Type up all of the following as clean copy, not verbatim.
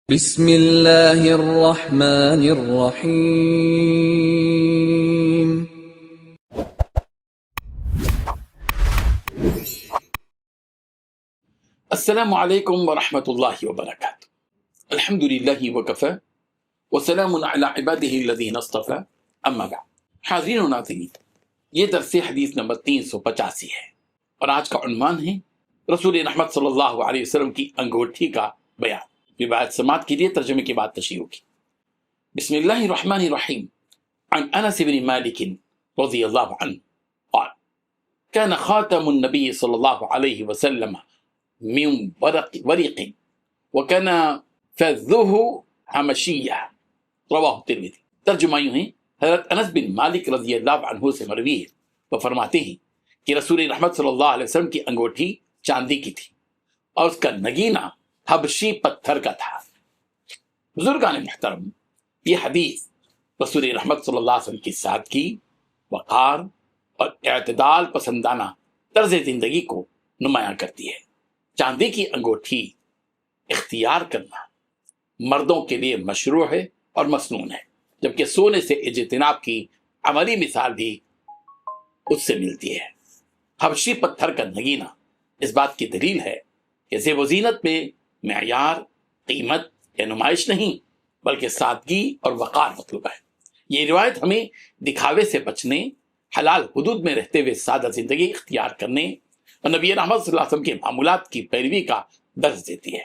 بسم اللہ الرحمن الرحیم۔ السلام علیکم ورحمۃ اللہ وبرکاتہ۔ الحمد للہ وکفی وسلام علی عبادہ الذین اصطفی، اما بعد۔ حاضرین و ناظرین، یہ درس حدیث نمبر 385 ہے اور آج کا عنوان ہے رسول رحمت صلی اللہ علیہ وسلم کی انگوٹھی کا بیان۔ روایت سماعت کے لیے ترجمے کے بعد تشریح ہوگی۔ بسم اللہ الرحمن الرحیم۔ عن انس بن مالک رضی اللہ عنہ قال كان خاتم النبي صلی اللہ علیہ وسلم من ورق وكان فذه حمشیہ، رواہ الترمذی۔ ترجمہ یوں ہے، حضرت انس بن مالک رضی اللہ عنہ سے مروی ہے، وہ فرماتے ہیں کہ رسول رحمت صلی اللہ علیہ وسلم کی انگوٹھی چاندی کی تھی اور اس کا نگینہ حبشی پتھر کا تھا۔ بزرگان محترم، یہ حدیث رسول رحمت صلی اللہ علیہ وسلم کی سادگی، وقار اور اعتدال پسندانہ طرز زندگی کو نمایاں کرتی ہے۔ چاندی کی انگوٹھی اختیار کرنا مردوں کے لیے مشروع ہے اور مسنون ہے، جبکہ سونے سے اجتناب کی عملی مثال بھی اس سے ملتی ہے۔ حبشی پتھر کا نگینہ اس بات کی دلیل ہے کہ زیب و زینت میں معیار، قیمت یا نمائش نہیں بلکہ سادگی اور وقار مطلوب ہے۔ یہ روایت ہمیں دکھاوے سے بچنے، حلال حدود میں رہتے ہوئے سادہ زندگی اختیار کرنے اور نبی رحمت صلی اللہ علیہ وسلم کے معمولات کی پیروی کا درس دیتی ہے۔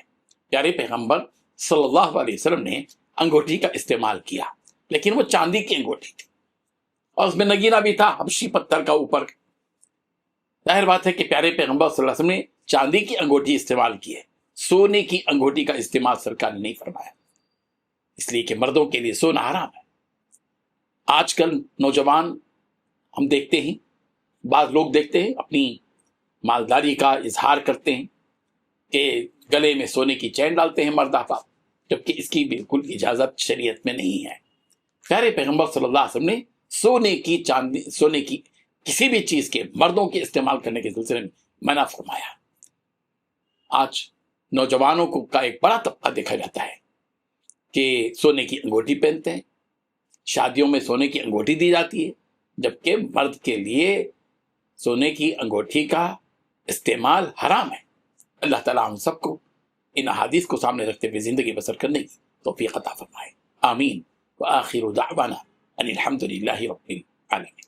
پیارے پیغمبر صلی اللہ علیہ وسلم نے انگوٹھی کا استعمال کیا، لیکن وہ چاندی کی انگوٹھی تھی اور اس میں نگینہ بھی تھا حبشی پتھر کا اوپر۔ ظاہر بات ہے کہ پیارے پیغمبر صلی اللہ علیہ وسلم نے چاندی کی انگوٹھی استعمال کی ہے، سونے کی انگوٹھی کا استعمال سرکار نے نہیں فرمایا، اس لیے کہ مردوں کے لیے سونا حرام ہے۔ آج کل نوجوان ہم دیکھتے ہیں، بعض لوگ دیکھتے ہیں اپنی مالداری کا اظہار کرتے ہیں کہ گلے میں سونے کی چین ڈالتے ہیں مرد آفات، جبکہ اس کی بالکل اجازت شریعت میں نہیں ہے۔ پیارے پیغمبر صلی اللہ علیہ وسلم نے سونے کی کسی بھی چیز کے مردوں کے استعمال کرنے کے سلسلے میں منع فرمایا۔ آج نوجوانوں کا ایک بڑا طبقہ دیکھا جاتا ہے کہ سونے کی انگوٹھی پہنتے ہیں، شادیوں میں سونے کی انگوٹھی دی جاتی ہے، جبکہ مرد کے لیے سونے کی انگوٹھی کا استعمال حرام ہے۔ اللہ تعالیٰ ہم سب کو ان احادیث کو سامنے رکھتے ہوئے زندگی بسر کرنے کی توفیق عطا فرمائے، آمین۔ وآخر دعوانا ان الحمد للہ رب العالمین۔